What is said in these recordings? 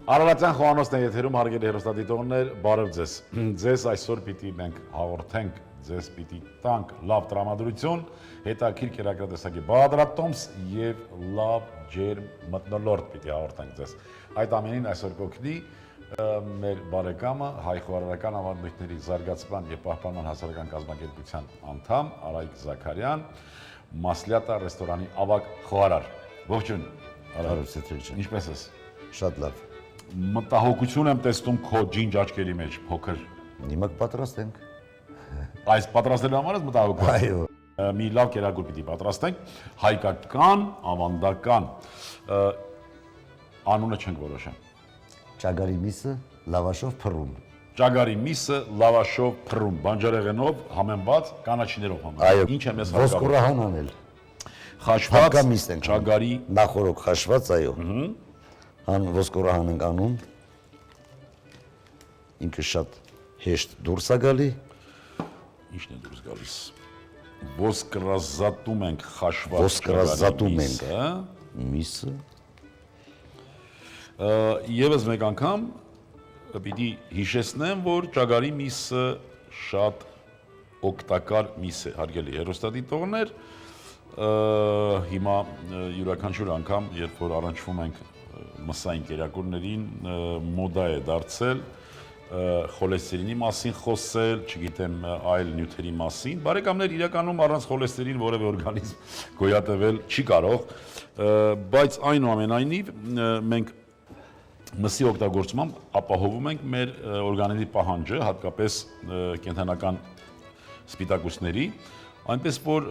Արարատյան խոհանոցն է եթերում հարգելի հեռուստադիտողներ, բարև ձեզ։ Ձեզ այսօր պիտի մենք հաղորդենք, ձեզ պիտի տանք լավ տրամադրություն, հետաքրքիր կերակրատեսակի բաղադրատոմս եւ լավ ջերմ մթնոլորտ պիտի հաղորդենք ձեզ։ Այդ ամենին այսօր կօգնի մեր բարեկամը հայ խոհարարական ավանդույթների զարգացման եւ պահպանման հասարակական կազմակերպության անդամ Արայիկ Զաքարյան, Մասլյատա ռեստորանի ավագ խոհարար։ Ողջույն, Արարուսեթրիջան։ Ինչպե՞ս ես։ Շատ լավ։ Մտահոգություն եմ տեսնում քո ջինջ աչքերի մեջ, փոքր։ Հիմա կպատրաստենք։ Այս պատրաստելու համար ես մտահոգում։ Այո։ Մի լավ կերակուր պիտի պատրաստենք, հայկական, ավանդական։ Անունը չենք որոշել։ Ճագարի միսը լավաշով փռում։ Ճագարի միսը լավաշով փռում, բանջարեղենով համեմված, կանաչիներով համեմված։ Այո։ Ինչ եմ ես ոսկորահան անել։ Խաշված միս ենք ճագարի նախորոք խաշված, այո։ Հան ոսկորահան ենք անում։ Ինքը շատ հեշտ դուրս է գալի։ Ինչն է դուրս գալիս։ Ոսկրազատում ենք խաշված Ոսկրազատում ենք միսը։ Եվս մեկ անգամ պիտի հիշեցնեմ, որ ճագարի միսը շատ օգտակար միս է, հարգելի հեռուստադիտողներ, հիմա յուրաքանչյուր անգամ, երբ որ առնչվում ենք մսային կերակուրներին, մոդա է դարձել խոլեստերինի մասին խոսել, չգիտեմ, այլ նյութերի մասին։ Բարեկամներ, իրականում առանց խոլեստերին որևէ օրգանիզմ գոյատևել չի կարող, բայց այնուամենայնիվ մենք մսի օգտագործմամբ ապահովում ենք մեր օրգանիզմի պահանջը, հատկապես կենդանական սպիտակուցների, այնպես որ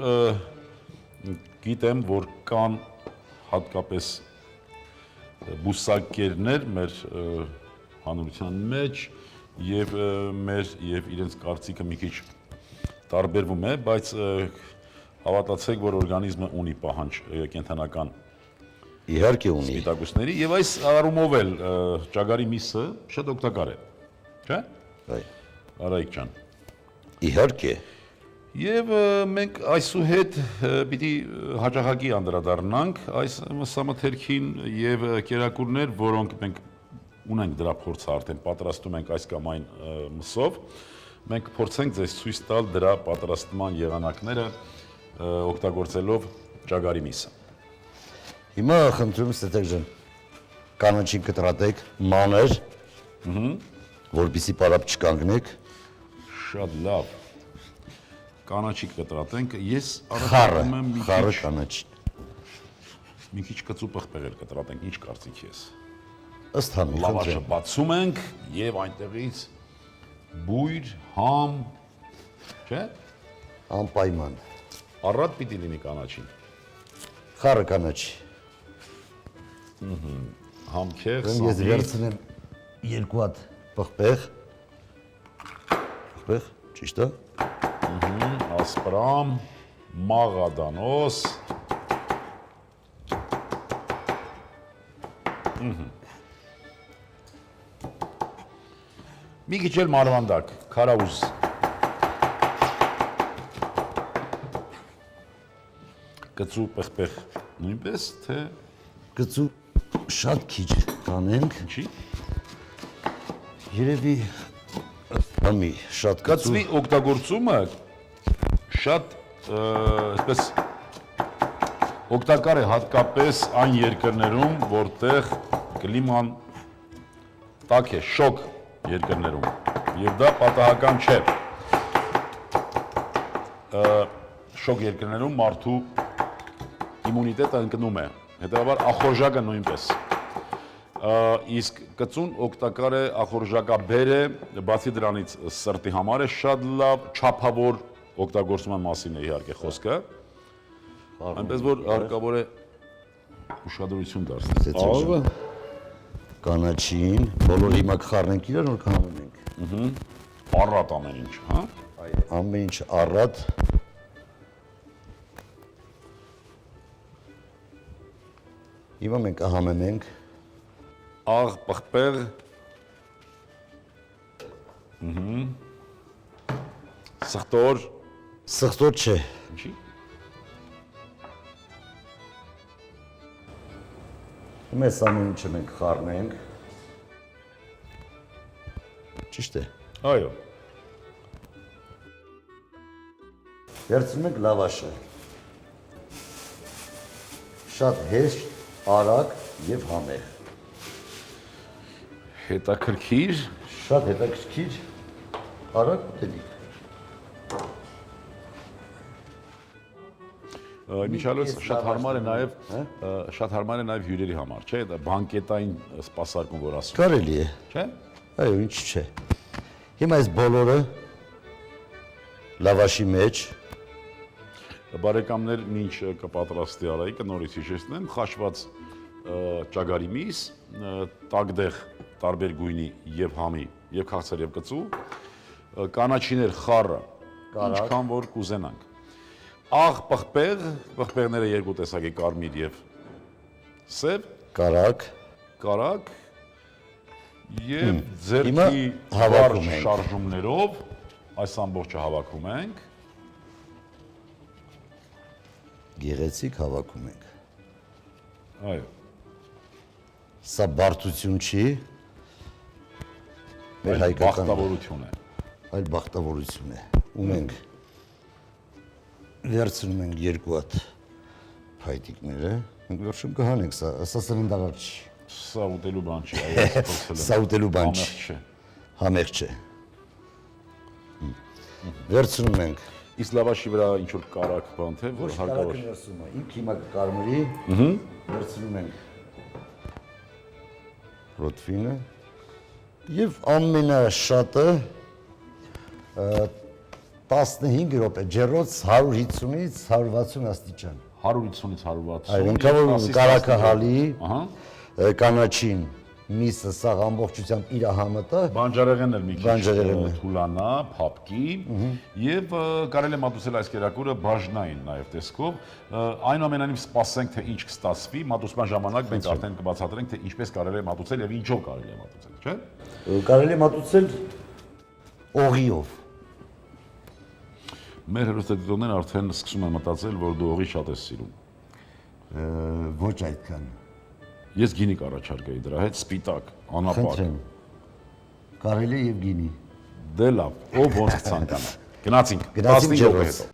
գիտեմ, որ կան հատկապես բուսակերներ մեր հանրության մեջ եւ իրենց կարծիքը մի քիչ տարբերվում է, բայց հավատացեք, որ օրգանիզմը ունի պահանջ կենդանական Իհարկե ունի։ սպիտակուցների եւ այս առումով էլ ճագարի միսը շատ օգտակար է, չէ՞։ Այո։ Արայիկ ջան։ Իհարկե։ Եվ մենք այսուհետ պիտի հաճախակի անդրադառնանք այս մսամթերքին եւ կերակուրներ, որոնք մենք ունենք դրա փորձը արդեն պատրաստում ենք այս կամ այն մսով, մենք փորձենք ձեզ ցույց տալ դրա պատրաստման եղանակները օգտագործելով ճագարի միսը։ Հիմա խնդրում Ստեթեքջան, կանաչին կտրատեք մանր, որպեսզի պարապ չկանգնեք։ Շատ լավ։ Կանաչի կտրատենք, ես Խառը մի կանաչին։ քիչ կծու պղպեղել կտրատենք, ինչ կարծիք ես։ Ըստ համի, Լավաշը խնդրեմ։ բացում ենք եւ այնտեղից բույր, համ, չէ՞։ Անպայման։ Առատ պիտի լինի կանաչին։ Խառը կանաչի։ Համքեղ, Ես վերցնեմ երկու հատ պղպեղ, ճիշտ է։ ասպրամ, մաղադանոս։ Մի քիչ էլ մարվանդակ, քարաուզ։ Կծու պղպեղ նույնպես, թե Գծու շատ քիչ կանենք, ինչի։ երևի համի շատ Կծվի օգտագործումը շատ այսպես օգտակար է հատկապես այն երկրներում, որտեղ կլիման տաք է, շոգ երկրներում, եւ դա պատահական չէ։ Շոգ երկրներում մարդու իմունիտետը ընկնում է, հետեւաբար ախորժակը նույնպես։ Իսկ կծուն օգտակար է, ախորժակաբեր է, բացի դրանից սրտի համար է շատ լավ, չափավոր օգտագործման մասին է իհարկե խոսքը, այնպես որ հարկավոր է ուշադրություն դարձնել։ Կանաչին, բոլորը հիմա կխառնենք իրար, որ կհամեմենք։ Առատ ամեն ինչ, հա։ Ամեն ինչ առատ։ Հիմա մենք կհամեմենք Աղ, պղպեղ, սխտոր, սխտոր չէ։ ինչի։ Մեզ ամեն ինչը մենք խառնենք, Ճիշտ է։ Այո։ Վերցնում ենք լավաշը։ Շատ հեշտ, արագ եւ համեղ։ Հետաքրքիր։ Շատ հետաքրքիր, արագ ուտելիք։ Միջալոց շատ հարմար է նաև հյուրերի համար, չէ՞, դա բանկետային սպասարկում որ ասում։ Կարելի է։ Չէ՞։ Այո, ինչ չէ։ Հիմա այս բոլորը լավաշի մեջ Բարեկամներ, ինչ կպատրաստի Արայիկը նորից հիշեցնեմ, խաշված ճագարի միս, տագդեղ տարբեր գույնի եւ համի, եւ քաղցր եւ կծու, կանաչիներ խառը, ինչքան որ կուզենանք։ Աղ պղպեղ, պղպեղները երկու տեսակի կարմիր եւ սև, կարակ եւ ձերքի վառ շարժումներով այս ամբողջը հավաքում ենք։ Գեղեցիկ հավաքում ենք։ Այո։ Սա բարդություն չի։ Մեր հայկական բախտավորություն է։ Այլ բախտավորություն է։ Ունենք վերցնում ենք երկու հատ փայտիկները, մենք վերջում կհանենք սա սննդարար չի։ Սա ուտելու բան չի, այո, Սա ուտելու բան չի։ Համեղ չէ։ Վերցնում ենք Իսկ լավաշի վրա ինչ որ կարակ բան թե որ հարկավոր։ վերցնում եմ։ Ինք հիմա կարմրի, վերցնում ենք ռոտվինը եւ ամենաշատը 15 րոպե ջեռոց 150-ից 160 աստիճան։ 150-ից 160։ Այո, ինքնավոր կարակը հալի, Ահա։ կանաչին միսը սա ամբողջությամբ իր համը Բանջարեղենն էլ մի քիչ Բանջարեղենը։ թուլանա, փափկի եւ կարելի է մատուցել այս կերակուրը բաժնային նաեւ տեսքով։ Այնուամենայնիվ սպասենք թե ինչ կստացվի, մատուցման ժամանակ մենք արդեն կբացատրենք թե ինչպես կարելի է մատուցել եւ ինչով կարելի է մատուցել, չէ՞։ Կարելի է մատուցել օղիով։ Մեր հերոստատիտողներն արդեն սկսում են մտածել, որ դու օղի շատ ես սիրում։ Ոչ այդքան։ Ես գինի կառաջարկեի դրա հետ, սպիտակ, անապակ։ Խնդրեմ։ Կարելի է եւ գինի։ Դե լավ, ով ոնց կցանկանա։ Գնացինք 15 Գնացինք րոպե ջեռոց։ հետո։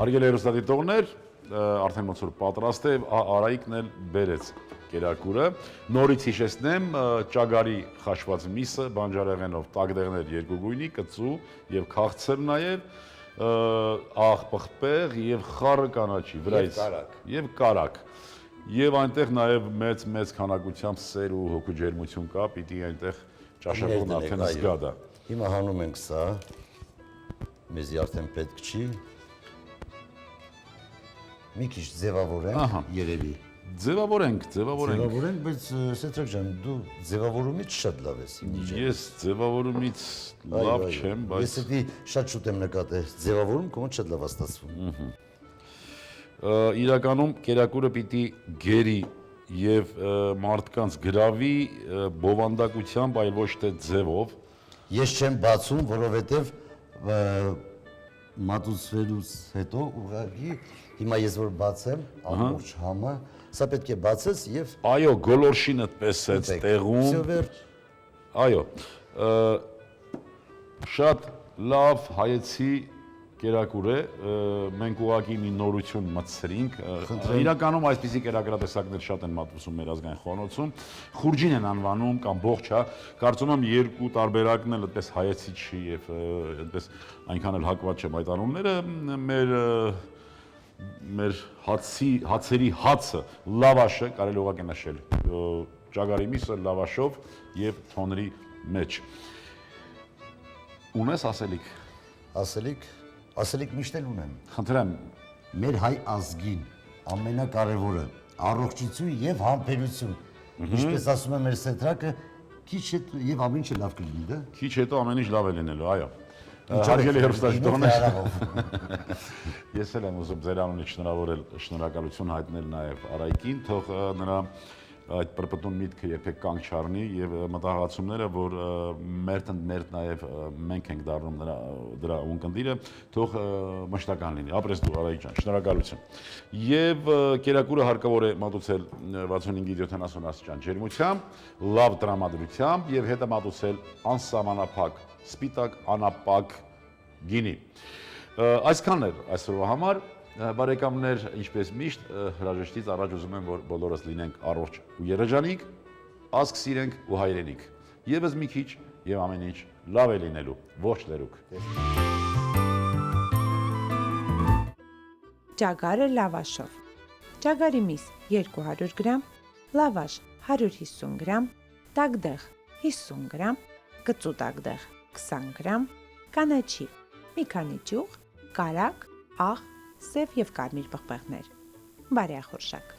Հարգելի հերոստատիտողներ, արդեն ոնց որ պատրաստ է, Արայիկն էլ բերեց կերակուրը։ Նորից հիշեցնեմ, ճագարի խաշված միսը, բանջարեղենով, տագդեղներ երկու գույնի, կծու եւ քաղցր նաեւ, աղ պղպեղ եւ խառը կանաչի վրայից եւ կարակ եւ այնտեղ նաեւ մեծ քանակությամբ սեր ու հոգու ջերմություն կա, պիտի այնտեղ ճաշակողն արդեն զգա դա։ Հիմա հանում ենք սա։ Մեզի արդեն պետք չի։ Մի քիչ ձևավորենք երևի։ Ձևավորենք։ Ձևավորենք, բայց Սետրակ ջան, դու ձևավորումից շատ լավ ես իմ։ Ես ձևավորումից լավ չեմ, բայց ես էդի շատ շուտ եմ նկատել։ Ձևավորում կոմոդ շատ լավ է ստացվում։ Իրականում կերակուրը պիտի գերի եւ մարդկանց գրավի բովանդակությամբ, այլ ոչ թե ձևով։ Ես չեմ բացում, որովհետեւ մատուցվելուց հետո ուղղակի հիմա ես որ բացեմ ամբողջ համը, սա պետք է բացես եւ Այո, գոլորշինը տեսեց տեղում։ Այո։ Շատ լավ հայեցի կերակուր է, մենք ուղղակի մի նորություն մտցրինք։ Իրականում այսպիսի կերակրատեսակներ շատ են մատուցում մեր ազգային խոհանոցում։ Խուրջին են անվանում կամ բողջա, կարծում եմ երկու տարբերակն էլ այդպես հայեցի չի եւ այդպես այնքան էլ հակված չեմ այդ անունները, մեր հացերի հացը, լավաշը կարելի ուղղակի նշել, ճագարի միսը լավաշով եւ թոնրի մեջ։ Ունես ասելիք։ Ասելիք միշտ էլ ունեմ։ Խնդրեմ, մեր հայ ազգին ամենակարևորը առողջություն եւ համբերություն։ Ինչպես ասում է մեր Սետրակը, քիչ հետո եւ ամեն ինչ լավ կլինի, դա։ Քիչ հետո ամեն ինչ լավ է լինելու, այո։ Հարգելի հերոստատիտողներ, ես էլ եմ ուզում ձեր անունից շնորհավորել, շնորհակալություն հայտնել նաև Արայիկին, թող նրա այդ պրպտուն միտքը երբեք կանգ չառնի եւ մտահղացումները, որ մեր տներդ նաեւ մենք ենք դառնում դրա ունկնդիրը, թող մշտական լինի։ Ապրես դու Արայիկ ջան, շնորհակալություն։ Եվ կերակուրը հարկավոր է մատուցել 65-70 աստիճան ջերմությամբ, լավ տրամադրությամբ եւ հետը մատուցել անսահմանափակ սպիտակ անապակ գինի։ Այսքանն էր այսօրվա համար։ Բարեկամներ, ինչպես միշտ, հրաժեշտից առաջ ուզում եմ, որ բոլորս լինենք առողջ ու երջանիկ, ազգ սիրենք ու հայրենիք։ Եվս մի քիչ եւ ամեն ինչ լավ է լինելու։ Ողջ լերուկ։ Ճագարը լավաշով։ Ճագարի միս 200 գրամ, լավաշ 150 գրամ, դագդեղ 50 գրամ, կծու դագդեղ 20 գրամ, կանաչի մի քանի ճյուղ, կարակ, աղ, սև եւ կարմիր պղպեղներ։ Բարեախորշակ։